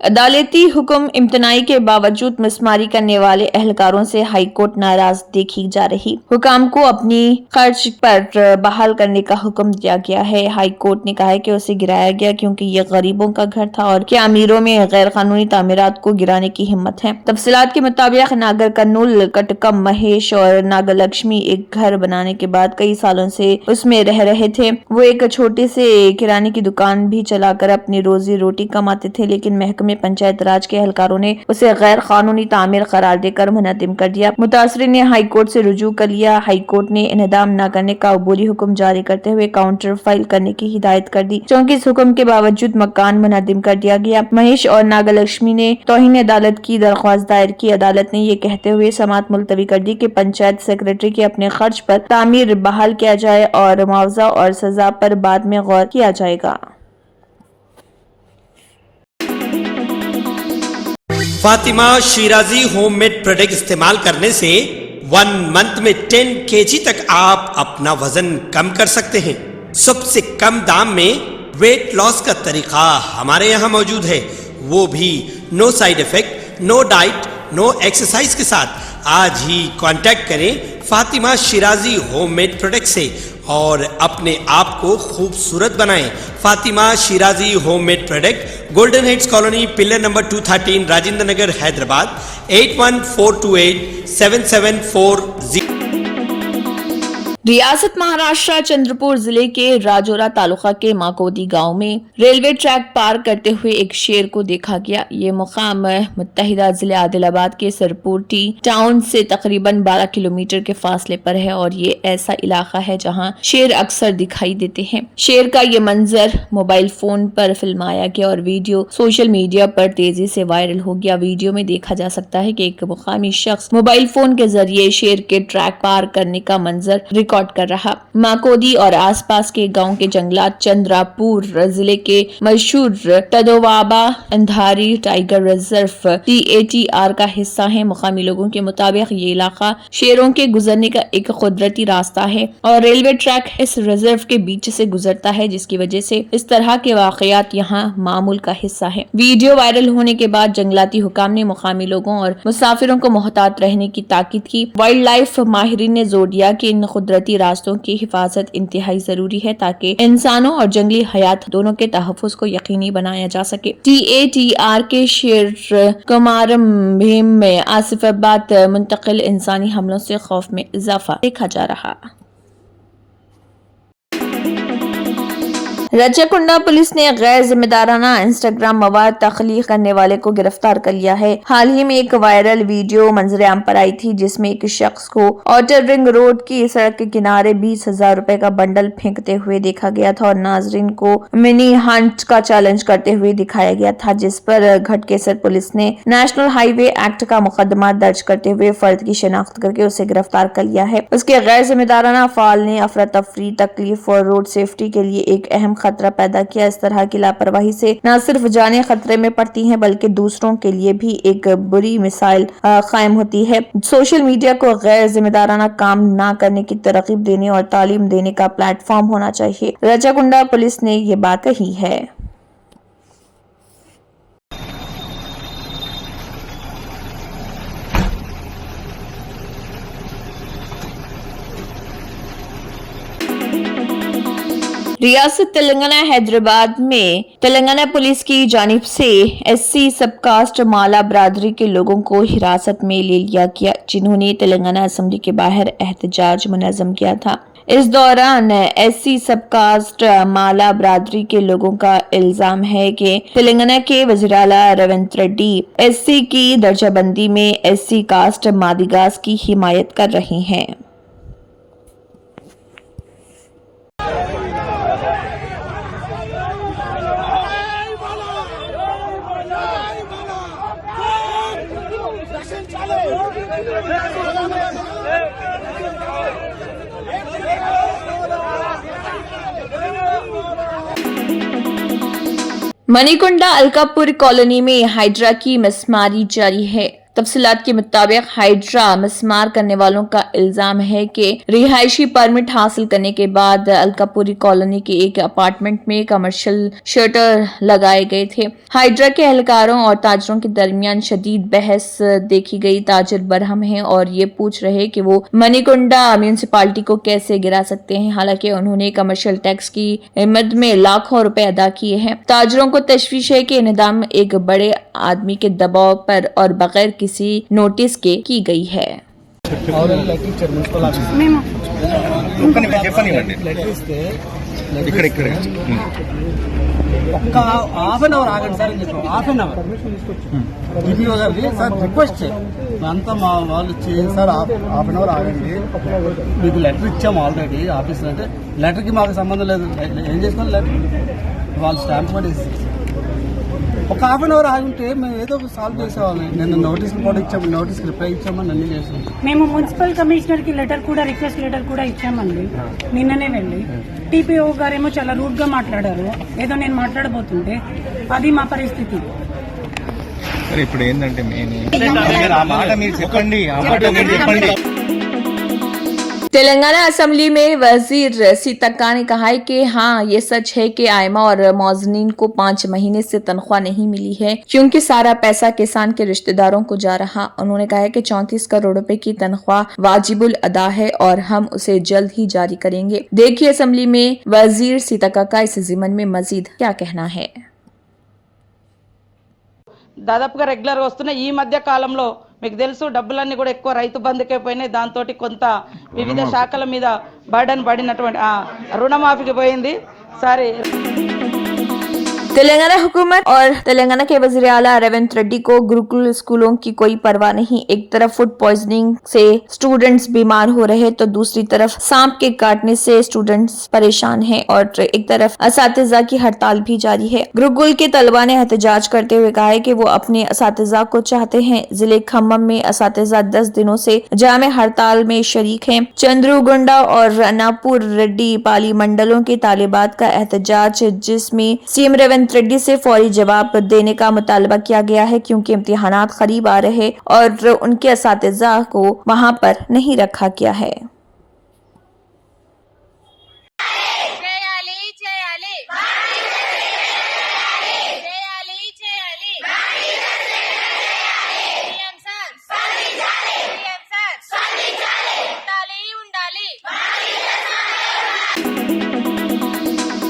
عدالتی حکم امتناعی کے باوجود مسماری کرنے والے اہلکاروں سے ہائی کورٹ ناراض دیکھی جا رہی۔ حکام کو اپنی خرچ پر بحال کرنے کا حکم دیا گیا ہے۔ ہائی کورٹ نے کہا ہے کہ اسے گرایا گیا کیونکہ یہ غریبوں کا گھر تھا اور کہ امیروں میں غیر قانونی تعمیرات کو گرانے کی ہمت ہے۔ تفصیلات کے مطابق ناگر کرنول کٹکم مہیش اور ناگر لکشمی ایک گھر بنانے کے بعد کئی سالوں سے اس میں رہ رہے تھے۔ وہ ایک چھوٹے سے کرانے کی دکان بھی چلا کر اپنی روزی روٹی کماتے تھے، لیکن محکمہ پنچایت راج کے اہلکاروں نے اسے غیر قانونی تعمیر قرار دے کر منہدم کر دیا۔ متاثرین نے ہائی کورٹ سے رجوع کر لیا۔ ہائی کورٹ نے انہدام نہ کرنے کا عبوری حکم جاری کرتے ہوئے کاؤنٹر فائل کرنے کی ہدایت کر دی، چونکہ اس حکم کے باوجود مکان منہدم کر دیا گیا۔ مہیش اور ناگر لکشمی نے توہین عدالت کی درخواست دائر کی۔ عدالت نے یہ کہتے ہوئے سماعت ملتوی کر دی کہ پنچایت سیکریٹری کے اپنے خرچ پر تعمیر بحال کیا جائے اور معاوضہ اور سزا پر بعد میں غور کیا جائے گا۔ Fatima Shirazi home made product استعمال کرنے سے 1 منتھ میں 10 kg تک آپ اپنا وزن کم کر سکتے ہیں۔ سب سے کم دام میں ویٹ لاس کا طریقہ ہمارے یہاں موجود ہے، وہ بھی no side effect, no diet, no exercise کے ساتھ۔ آج ہی کانٹیکٹ کریں Fatima Shirazi home made product سے اور اپنے آپ کو خوبصورت بنائیں۔ Fatima Shirazi home made product, Golden Heights Colony, pillar number 213، Rajendra Nagar, Hyderabad, 81428774 ریاست مہاراشٹر چندرپور ضلع کے راجورا تعلقہ کے ماکودی گاؤں میں ریلوے ٹریک پار کرتے ہوئے ایک شیر کو دیکھا گیا۔ یہ مقام متحدہ ضلع عادل آباد کے سرپورٹی ٹاؤن سے تقریباً 12 کلومیٹر کے فاصلے پر ہے اور یہ ایسا علاقہ ہے جہاں شیر اکثر دکھائی دیتے ہیں۔ شیر کا یہ منظر موبائل فون پر فلمایا گیا اور ویڈیو سوشل میڈیا پر تیزی سے وائرل ہو گیا۔ ویڈیو میں دیکھا جا سکتا ہے کہ ایک مقامی شخص موبائل فون کے ذریعے شیر کے ٹریک پار کرنے کا منظر ریکارڈ کر رہا۔ ماکودی اور آس پاس کے گاؤں کے جنگلات چندراپور ضلع کے مشہور تدوابا اندھاری ٹائیگر ریزرو TATR کا حصہ ہیں۔ مقامی لوگوں کے مطابق یہ علاقہ شیروں کے گزرنے کا ایک قدرتی راستہ ہے اور ریلوے ٹریک اس ریزرو کے بیچ سے گزرتا ہے، جس کی وجہ سے اس طرح کے واقعات یہاں معمول کا حصہ ہیں۔ ویڈیو وائرل ہونے کے بعد جنگلاتی حکام نے مقامی لوگوں اور مسافروں کو محتاط رہنے کی تاکید کی۔ وائلڈ لائف ماہرین نے زور دیا کہ ان قدرتی راستوں کی حفاظت انتہائی ضروری ہے تاکہ انسانوں اور جنگلی حیات دونوں کے تحفظ کو یقینی بنایا جا سکے۔ TATR کے شیر کمارم بھیم میں آصف آباد منتقل انسانی حملوں سے خوف میں اضافہ دیکھا جا رہا۔ رچاکنڈا پولیس نے غیر ذمہ دارانہ انسٹاگرام مواد تخلیق کرنے والے کو گرفتار کر لیا ہے۔ حال ہی میں ایک وائرل ویڈیو منظر عام پر آئی تھی جس میں ایک شخص کو آؤٹر رنگ روڈ کی سڑک کے کنارے 20,000 روپے کا بنڈل پھینکتے ہوئے دیکھا گیا تھا اور ناظرین کو منی ہنٹ کا چیلنج کرتے ہوئے دکھایا گیا تھا، جس پر گھٹکیسر پولیس نے نیشنل ہائی وے ایکٹ کا مقدمہ درج کرتے ہوئے فرد کی شناخت کر کے اسے گرفتار کر لیا ہے۔ اس کے غیر ذمہ دارانہ افعال نے افراتفری، تکلیف اور روڈ سیفٹی کے لیے ایک اہم خطرہ پیدا کیا۔ اس طرح کی لاپرواہی سے نہ صرف جانیں خطرے میں پڑتی ہیں بلکہ دوسروں کے لیے بھی ایک بری مثال قائم ہوتی ہے۔ سوشل میڈیا کو غیر ذمہ دارانہ کام نہ کرنے کی ترغیب دینے اور تعلیم دینے کا پلیٹ فارم ہونا چاہیے۔ رچاکنڈا پولیس نے یہ بات کہی ہے۔ ریاست تلنگانہ حیدرآباد میں تلنگانہ پولیس کی جانب سے SC سب کاسٹ مالا برادری کے لوگوں کو حراست میں لے لیا گیا، جنہوں نے تلنگانہ اسمبلی کے باہر احتجاج منظم کیا تھا۔ اس دوران SC سب کاسٹ مالا برادری کے لوگوں کا الزام ہے کہ تلنگانہ کے وزیر اعلیٰ ریونت ریڈی SC کی درجہ بندی میں SC کاسٹ مادیگاس کی حمایت کر رہے ہیں۔ منی کنڈا الکاپور کالونی میں ہائیڈرا کی مسماری جاری ہے۔ तफसीलात के मुताबिक हाइड्रा मिसमार करने वालों का इल्जाम है कि रिहायशी परमिट हासिल करने के बाद अलकापुरी कॉलोनी के एक अपार्टमेंट में कमर्शियल शटर लगाए गए थे। हाइड्रा के एहलकारों और ताजरों के दरमियान शदीद बहस देखी गई। ताजर बरहम हैं और ये पूछ रहे कि वो मणिकुंडा म्यूनिसिपालिटी को कैसे गिरा सकते हैं, हालांकि उन्होंने कमर्शियल टैक्स की मद में लाखों रुपए अदा किए हैं। ताजरों को तशवीश है कि इन्हदाम एक बड़े आदमी के दबाव पर और बगैर किसी नोटिस के की गई है। ఒక్క హాఫ్ అన్ అవర్ ఆగండి సార్ అని చెప్పాం. హాఫ్ అన్ అవర్ డిపిఓ గారికి సార్ రిక్వెస్ట్ అంతా మా వాళ్ళు సార్ హాఫ్ అన్ అవర్ ఆగండి, మీకు లెటర్ ఇచ్చాము ఆల్రెడీ ఆఫీస్లో. అంటే లెటర్కి మాకు సంబంధం లేదు, ఏం చేసుకోవాలి లెటర్ వాళ్ళు స్టాంప్ కూడా ఇస్తారు. ఒక హాఫ్ అన్ అవర్ ఆగుంటే మేము ఏదో ఒక సాల్వ్ చేసేవాళ్ళం. నిన్న నోటీసులు కూడా ఇచ్చాము, నోటీస్కి రిప్లై ఇచ్చామని అన్ని చేసాం. మేము మున్సిపల్ కమిషనర్ కి లెటర్ కూడా రిక్వెస్ట్ లెటర్ కూడా ఇచ్చామండి నిన్ననే వెళ్ళి. టీపీఓ గారేమో చాలా రూడ్ గా మాట్లాడారు, ఏదో నేను మాట్లాడబోతుంటే. అది మా పరిస్థితి. ఇప్పుడు ఏంటంటే ఆ మాట మీరు చెప్పండి, ఆ మాట మీరు చెప్పండి. तेलंगाना असेंबली में वजीर सीतक्का ने कहा है कि हाँ ये सच है कि आयमा और मौजनीन को 5 महीने से तनख्वाह नहीं मिली है क्योंकि सारा पैसा किसान के रिश्तेदारों को जा रहा। उन्होंने कहा है कि 34 करोड़ रुपए की तनख्वाह वाजिबुल अदा है और हम उसे जल्द ही जारी करेंगे। देखिए असेंबली में वजीर सीतक्का का इस ज़िमन में मजीद क्या कहना है। దాదాపుగా రెగ్యులర్గా వస్తున్నాయి. ఈ మధ్య కాలంలో మీకు తెలుసు డబ్బులన్నీ కూడా ఎక్కువ రైతు బంధుకే పోయినాయి. దాంతో కొంత వివిధ శాఖల మీద బర్డన్ పడినటువంటి రుణమాఫీకి పోయింది. సరే तेलंगाना हुकूमत और तेलंगाना के वज़ीर आला रेवंत रेड्डी को गुरुकुल स्कूलों की कोई परवाह नहीं। एक तरफ फूड पॉइजनिंग से स्टूडेंट्स बीमार हो रहे तो दूसरी तरफ सांप के काटने से स्टूडेंट्स परेशान हैं और एक तरफ असातिज़ा की हड़ताल भी जारी है। गुरुकुल के तलबा ने एहतजाज करते हुए कहा है कि वो अपने असातिज़ा को चाहते हैं। जिले खम्मम में असातिज़ा 10 दिनों से जामे हड़ताल में शरीक हैं। चंद्रूगुंडा और अनापुर रेड्डी पाली मंडलों के तालिबात का एहतजाज, जिसमें सीएम रेवंत रेड्डी से फौरी जवाब देने का मुतालबा किया गया है क्योंकि इम्तिहानात करीब आ रहे और उनके असातिज़ा को वहां पर नहीं रखा गया है।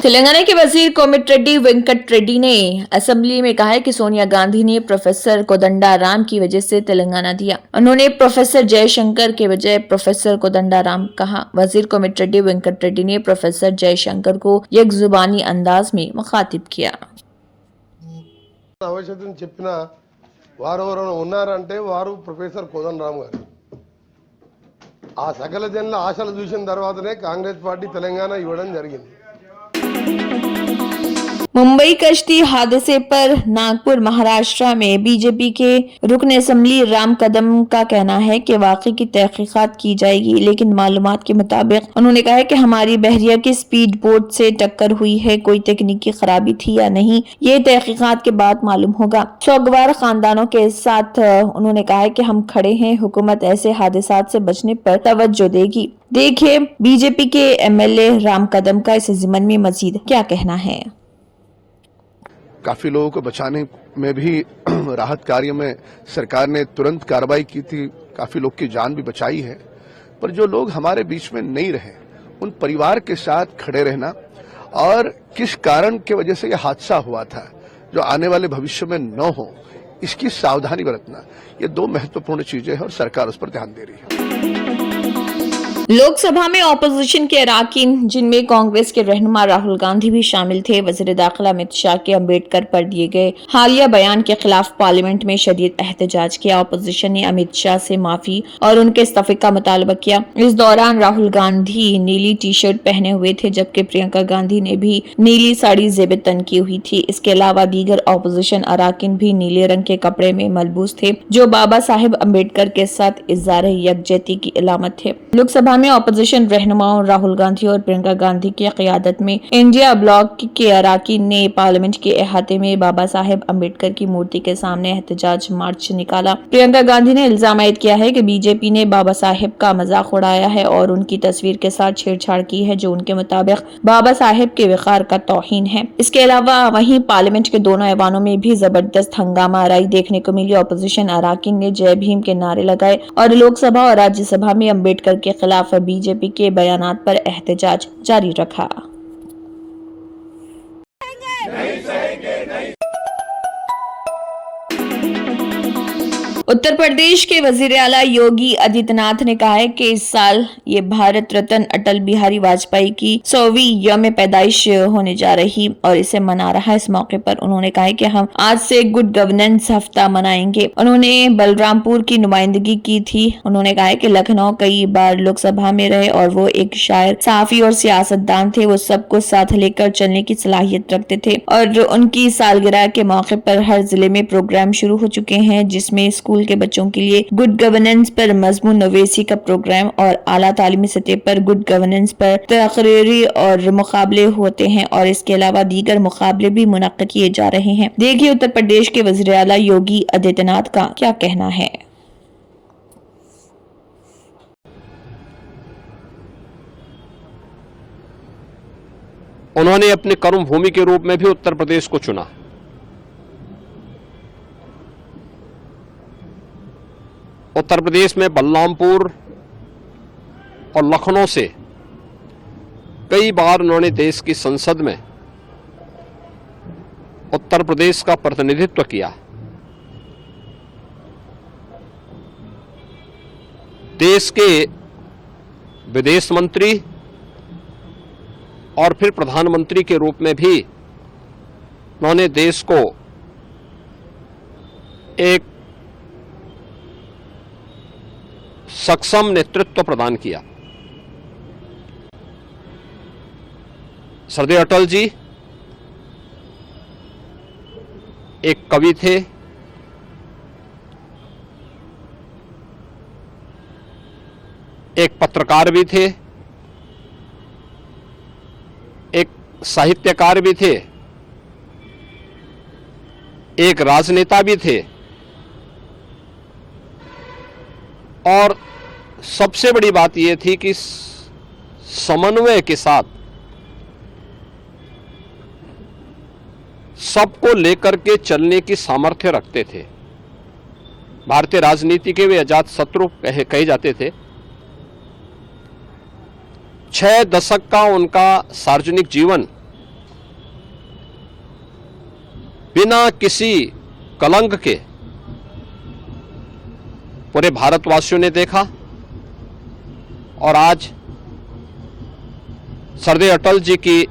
तेलंगाना के वजीर कोमिट रेड्डी वेंकट रेड्डी ने असेंबली में कहा है कि सोनिया गांधी ने प्रोफेसर कोदंडाराम की वजह से तेलंगाना दिया। उन्होंने प्रोफेसर जयशंकर के बजाय प्रोफेसर कोदंडाराम कहा। वजीर कोमिट रेड्डी वेंकट रेड्डी ने प्रोफेसर जयशंकर को एक जुबानी अंदाज में मुखातिब किया। आवश्यकతను చెప్పిన వారు ఎవరైనా ఉన్నారంటే వారు ప్రొఫెసర్ కోదండరామ్ గారు. ఆ సకల జనుల ఆశలు చూసిన తర్వాతనే కాంగ్రెస్ పార్టీ తెలంగాణ ఇవ్వడం జరిగింది. मुंबई कश्ती हादसे पर नागपुर महाराष्ट्र में बीजेपी के रुकन असेंबली राम कदम का कहना है कि वाकई की तहकीकात की जाएगी, लेकिन मालूमात के मुताबिक उन्होंने कहा है कि हमारी बहरिया की स्पीड बोट से टक्कर हुई है। कोई तकनीकी खराबी थी या नहीं, ये तहकीकात के बाद मालूम होगा। सोगवार खानदानों के साथ उन्होंने कहा है कि हम खड़े हैं, हुकूमत ऐसे हादसात से बचने पर तवज्जो देगी। देखिए बीजेपी के एमएलए राम कदम का इस ज़िमन में मजीद क्या कहना है। काफी लोगों को बचाने में भी राहत कार्य में सरकार ने तुरंत कार्रवाई की थी, काफी लोग की जान भी बचाई है। पर जो लोग हमारे बीच में नहीं रहे, उन परिवार के साथ खड़े रहना और किस कारण की वजह से यह हादसा हुआ था जो आने वाले भविष्य में न हो, इसकी सावधानी बरतना, ये 2 महत्वपूर्ण चीजें हैं और सरकार उस पर ध्यान दे रही है। लोकसभा में ऑपोजिशन के अराकीन, जिनमें कांग्रेस के रहनुमा राहुल गांधी भी शामिल थे, वज़ीर दाखिला अमित शाह के अम्बेडकर पर दिए गए हालिया बयान के खिलाफ पार्लियामेंट में शदीद एहतजाज किया। ऑपोजिशन ने अमित शाह से माफी और उनके इस्तीफे का मुतालबा किया। इस दौरान राहुल गांधी नीली टी शर्ट पहने हुए थे, जबकि प्रियंका गांधी ने भी नीली साड़ी ज़ेब तन की हुई थी। इसके अलावा दीगर ऑपोजिशन अराकीन भी नीले रंग के कपड़े में मलबूस थे, जो बाबा साहेब अम्बेडकर के साथ इज़हार यकजहती की अलामत थे। लोकसभा में अपोजिशन रहनुमाओं राहुल गांधी और प्रियंका गांधी की क़यादत में इंडिया ब्लॉक के अरकान ने पार्लियामेंट के अहाते में बाबा साहेब अम्बेडकर की मूर्ति के सामने एहतजाज मार्च निकाला। प्रियंका गांधी ने इल्जाम आयद किया है कि बीजेपी ने बाबा साहेब का मजाक उड़ाया है और उनकी तस्वीर के साथ छेड़छाड़ की है, जो उनके मुताबिक बाबा साहेब के वक़ार का तौहीन है। इसके अलावा वहीं पार्लियामेंट के दोनों ऐवानों में भी जबरदस्त हंगामा आराई देखने को मिली। अपोजिशन अरकान ने जय भीम के नारे लगाए और लोकसभा और राज्यसभा में अम्बेडकर के खिलाफ बीजेपी के बयानात पर एहतजाज जारी रखा। उत्तर प्रदेश के वजीर आला योगी आदित्यनाथ ने कहा है कि इस साल ये भारत रत्न अटल बिहारी वाजपेयी की 100वीं यौम पैदाइश होने जा रही और इसे मना रहा है। इस मौके पर उन्होंने कहा है कि हम आज से गुड गवर्नेंस हफ्ता मनाएंगे। उन्होंने बलरामपुर की नुमाइंदगी की थी। उन्होंने कहा है कि लखनऊ कई बार लोकसभा में रहे और वो एक शायर, सहाफी और सियासतदान थे। वो सबको साथ लेकर चलने की सलाहियत रखते थे और उनकी सालगिरह के मौके पर हर जिले में प्रोग्राम शुरू हो चुके हैं, जिसमें स्कूल के बच्चों के लिए गुड गवर्नेंस पर मजमून नवेसी का प्रोग्राम और आला तालीमी सतह पर गुड गवर्नेंस पर तकरीरी और मुकाबले होते हैं और इसके अलावा दीगर मुकाबले भी मुनक्किद किए जा रहे हैं। देखिए उत्तर प्रदेश के वज़ीर आला योगी आदित्यनाथ का क्या कहना है। उन्होंने अपनी कर्म भूमि के रूप में भी उत्तर प्रदेश को चुना। उत्तर प्रदेश में बलरामपुर और लखनऊ से कई बार उन्होंने देश की संसद में उत्तर प्रदेश का प्रतिनिधित्व किया। देश के विदेश मंत्री और फिर प्रधानमंत्री के रूप में भी उन्होंने देश को एक सक्षम नेतृत्व प्रदान किया। सरदार अटल जी एक कवि थे, एक पत्रकार भी थे, एक साहित्यकार भी थे, एक राजनेता भी थे और सबसे बड़ी बात यह थी कि समन्वय के साथ सबको लेकर के चलने की सामर्थ्य रखते थे। भारतीय राजनीति के वे अजात शत्रु कहे जाते थे। 6 दशक का उनका सार्वजनिक जीवन बिना किसी कलंक के पूरे भारतवासियों ने देखा और आज सरदार अटल जी की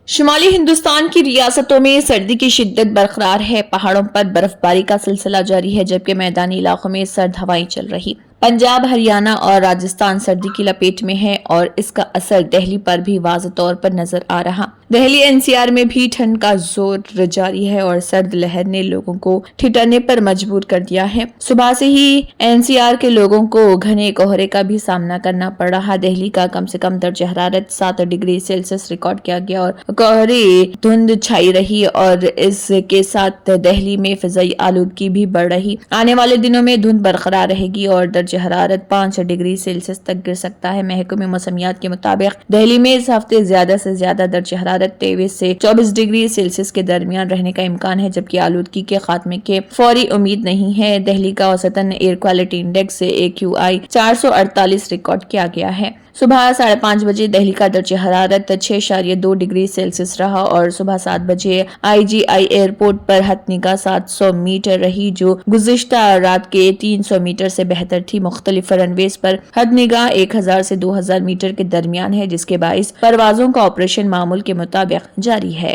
शुमाली हिंदुस्तान की रियासतों में सर्दी की शिद्दत बरकरार है। पहाड़ों पर बर्फबारी का सिलसिला जारी है, जबकि मैदानी इलाकों में सर्द हवाएं चल रही। पंजाब, हरियाणा और राजस्थान सर्दी की लपेट में है और इसका असर दिल्ली पर भी वाज़ेह तौर पर नजर आ रहा। दिल्ली एनसीआर में भी ठंड का जोर जारी है और सर्द लहर ने लोगों को ठिठुरने पर मजबूर कर दिया है। सुबह से ही एनसीआर के लोगों को घने कोहरे का भी सामना करना पड़ रहा। दिल्ली का कम से कम दर्जा हरारत 7 डिग्री सेल्सियस रिकॉर्ड किया गया और कोहरे धुंध छाई रही और इसके साथ दिल्ली में फिजाई आलूदगी भी बढ़ रही। आने वाले दिनों में धुंध बरकरार रहेगी और दर्जा हरारत 5 डिग्री सेल्सियस तक गिर सकता है। महकमे मौसमियात के मुताबिक दिल्ली में इस हफ्ते ज्यादा से ज्यादा दर्जा हरारत 23 से 24 डिग्री सेल्सियस के दरमियान रहने का इम्कान है, जबकि आलूदगी के खात्मे के फौरी उम्मीद नहीं है। दिल्ली का औसतन एयर क्वालिटी इंडेक्स से AQI 448 रिकॉर्ड किया गया है। सुबह 5:30 बजे दिल्ली का दर्जा हरारत 6.2 डिग्री सेल्सियस रहा और सुबह 7 बजे IGI एयरपोर्ट पर हथनिगाह 700 मीटर रही, जो गुज़िश्ता रात के 300 मीटर से बेहतर थी। मुख्तलिफ रनवेज पर हथनिगाह 1000 से 2000 मीटर के दरमियान है, जिसके बाइस परवाजों का ऑपरेशन मामूल के मुताबिक जारी है।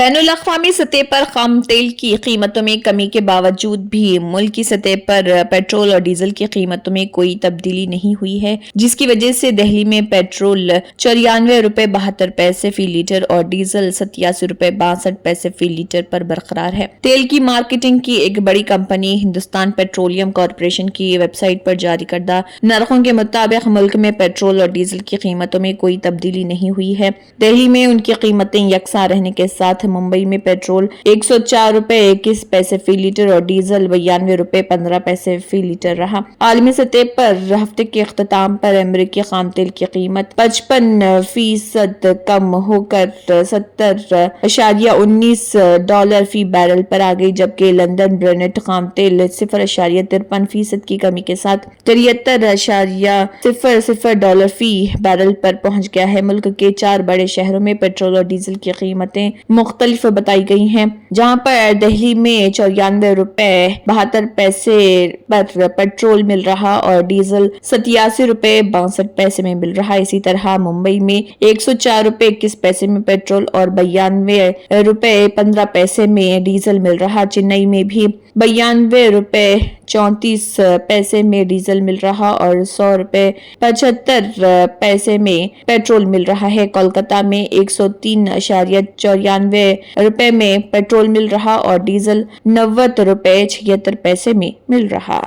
बैनुल-अक़वामी सतह पर खाम तेल की कीमतों में कमी के बावजूद भी मुल्क की सतह पर पेट्रोल और डीजल की कीमतों में कोई तब्दीली नहीं हुई है, जिसकी वजह से दिल्ली में पेट्रोल 94 रुपए 72 पैसे फी लीटर और डीजल 87 रुपए 62 पैसे फी लीटर पर बरकरार है। तेल की मार्केटिंग की एक बड़ी कंपनी हिंदुस्तान पेट्रोलियम कॉरपोरेशन की वेबसाइट पर जारी करदा नरखों के मुताबिक मुल्क में पेट्रोल और डीजल की कीमतों में कोई तब्दीली नहीं हुई है। दिल्ली में उनकी कीमतें यकसा रहने के साथ मुंबई में पेट्रोल 104 रुपए 21 पैसे फी लीटर और डीजल 92 रुपए 15 पैसे फी लीटर रहा। आलमी सतह पर हफ्ते के अख्ताम पर अमेरिकी खाम तेल की कीमत 55% कम होकर 70.19 डॉलर फी बैरल पर आ गई, जबकि लंदन ब्रेनेट खाम तेल 0.53% की कमी के साथ 73.00 डॉलर फी बैरल पर पहुंच गया है। मुल्क के 4 बड़े शहरों में पेट्रोल और डीजल की कीमतें मुख्तलिफ बताई गई हैं, जहां पर दिल्ली में 94 रुपए 72 पैसे पर पेट्रोल मिल रहा और डीजल 87 रुपए 62 पैसे में मिल रहा। इसी तरह मुंबई में 104 रुपए 21 पैसे में पेट्रोल और 92 रुपए 15 पैसे में डीजल मिल रहा। चेन्नई में भी 92 रुपए 34 पैसे में डीजल मिल रहा और 100 रुपए 75 पैसे में पेट्रोल मिल रहा है। कोलकाता में 103.94 रुपए में पेट्रोल मिल रहा और डीजल 90 रुपए 76 पैसे में मिल रहा।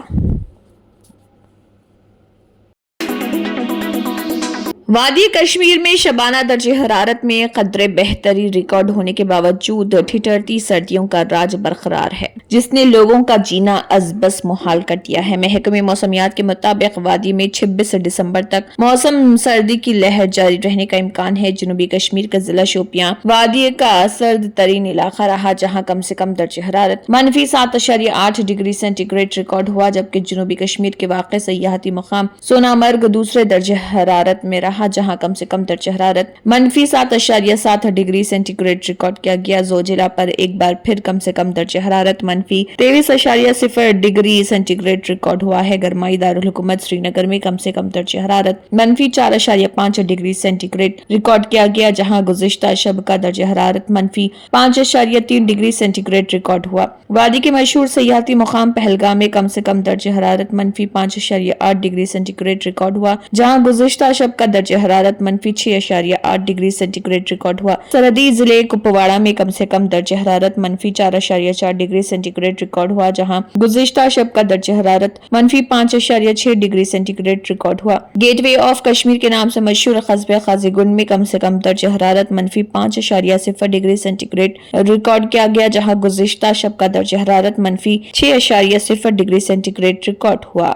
वादी कश्मीर में शबाना दर्जे हरारत में कदरे बेहतरी रिकॉर्ड होने के बावजूद ठिठुरती सर्दियों का राज बरकरार है, जिसने लोगों का जीना अज़बस मुहाल कर दिया है। महकमे मौसमियात के मुताबिक वादी में 26 दिसंबर तक मौसम सर्दी की लहर जारी रहने का इम्कान है। जनूबी कश्मीर का जिला शोपियां वादी का सर्द तरीन इलाका रहा, जहाँ कम से कम दर्जे हरारत -7.8 डिग्री सेंटीग्रेड रिकॉर्ड हुआ, जबकि जनूबी कश्मीर के वाक़ सयाहती मुकाम सोनामर्ग दूसरे दर्जे हरारत में रहा, जहां कम से कम दर्जे हरारत -7.7 डिग्री सेंटीग्रेड रिकॉर्ड किया गया। जोजिला पर एक बार फिर कम से कम दर्जे हरारत -23.0 डिग्री सेंटीग्रेड रिकॉर्ड हुआ है। गरमाई दारुल हुकूमत श्रीनगर में कम से कम दर्जे हरारत -4.5 डिग्री सेंटीग्रेड रिकॉर्ड किया गया, जहां गुज़िश्ता शब का दर्जे हरारत -5.3 डिग्री सेंटीग्रेड रिकॉर्ड हुआ। वादी के मशहूर सयाहती मुकाम पहलगाम में कम से कम दर्जे हरारत -5.8 डिग्री सेंटीग्रेड रिकॉर्ड हुआ, जहां गुज़िश्ता शब का दर्जे हरारत -6.8 डिग्री सेंटीग्रेड रिकॉर्ड हुआ। सरहदी जिले कुपवाड़ा में कम से कम दर्जे हरारत -4.4 डिग्री सेंटीग्रेड रिकॉर्ड हुआ, जहां गुज़िश्ता शब का दर्जे हरारत -5.6 डिग्री सेंटीग्रेड रिकॉर्ड हुआ। गेटवे ऑफ कश्मीर के नाम से मशहूर कस्बे काजीगुंड में कम से कम दर्जे हरारत -5.0 डिग्री सेंटीग्रेड रिकॉर्ड किया गया, जहां गुज़िश्ता शब का दर्जे हरारत -6.0 डिग्री सेंटीग्रेड रिकॉर्ड हुआ।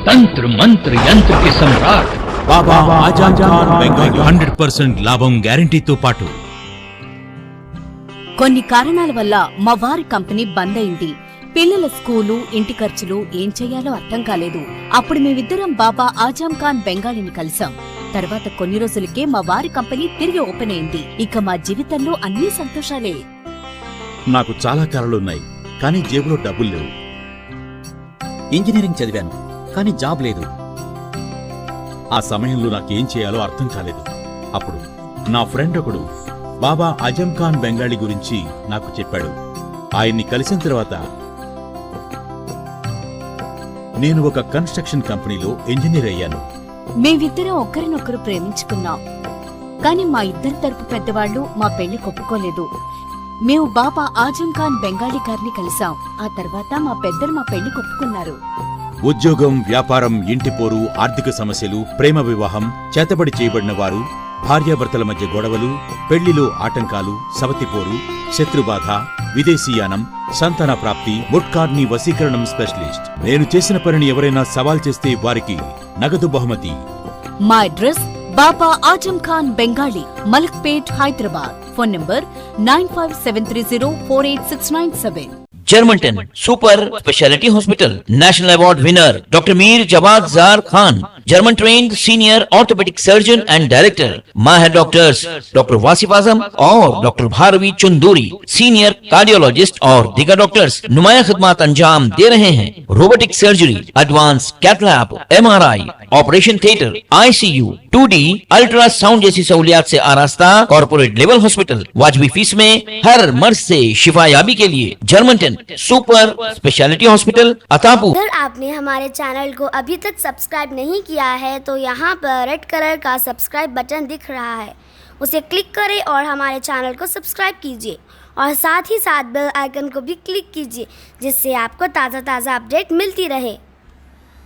तंत्र मंत्र यंत्र के सम्राट बाबा आजम खान బెంగాలీ 100% లాభం గ్యారెంటీతో పాటు కొన్ని కారణాల వల్ల మా వారి కంపెనీ బంద్ అయింది. పిల్లల స్కూలు, ఇంటి ఖర్చులు ఏం చెయ్యాలో అర్థం కాలేదు. అప్పుడు మేమిద్దరం బాబా ఆజం ఖాన్ బెంగాలీని కలిసాం. తర్వాత కొన్ని రోజులకే మా వారి కంపెనీ తిరిగి ఓపెన్ అయింది. ఇక మా జీవితంలో అన్ని సంతోషాలే. నాకు చాలా కలలున్నాయి, కానీ జేబులో డబ్బులు లేవు. ఇంజనీరింగ్ చదివాను, కానీ జాబ్ లేదు. ఆ సమయంలో నాకేం చేయాలో అర్థం కాలేదు. అప్పుడు నా ఫ్రెండ్ ఒకడు బాబా ఆజం ఖాన్ బెంగాలీ గురించి నాకు చెప్పాడు. ఆయన్ని కలిసిన తర్వాత నేను ఒక కన్స్ట్రక్షన్ కంపెనీలో ఇంజనీర్ అయ్యాను. మేమిద్దరం ఒకరినొకరు ప్రేమించుకున్నాం, కానీ మా ఇద్దరి తరపు పెద్దవాళ్లు మా పెళ్లి ఒప్పుకోలేదు. మేము బాబా ఆజం ఖాన్ బెంగాలీ గారిని కలిసాం. ఆ తర్వాత మా పెద్దలు మా పెళ్లి ఒప్పుకున్నారు. ఉద్యోగం, వ్యాపారం, ఇంటి పోరు, ఆర్థిక సమస్యలు, ప్రేమ వివాహం, చేతబడి చేయబడిన వారు, భార్యాభర్తల మధ్య గొడవలు, పెళ్లిలో ఆటంకాలు, సవతిపోరు, శత్రుబాధ, విదేశీయానం, సంతాన ప్రాప్తి, ముట్కార్ని వశీకరణం స్పెషలిస్ట్. నేను చేసిన పనిని ఎవరైనా సవాల్ చేస్తే వారికి నగదు బహుమతి. మా address Baba Azam Khan Bengali, Malakpet, Hyderabad. Phone number 9573048697. जर्मनटन super speciality hospital, national award winner doctor Mir Jawad Zar Khan, German trained senior orthopaedic surgeon and director, माहिर डॉक्टर्स डॉक्टर वासिफ आजम और doctor Bharavi Chunduri, senior cardiologist और दीगर डॉक्टर्स नुमाया खिदमत अंजाम दे रहे हैं। Robotic surgery, advance cath lab, MRI, operation theatre, ICU, 2D ultrasound जैसी सहूलियात से आरास्ता कॉर्पोरेट लेवल हॉस्पिटल, वाजबी फीस में हर मर्ज से शिफायाबी के लिए Germanton super speciality hospital Attapur. अगर आपने हमारे चैनल को अभी तक सब्सक्राइब नहीं किया है तो यहाँ पर रेड कलर का सब्सक्राइब बटन दिख रहा है, उसे क्लिक करें और हमारे चैनल को सब्सक्राइब कीजिए और साथ ही साथ बेल आइकन को भी क्लिक कीजिए जिससे आपको ताज़ा अपडेट मिलती रहे।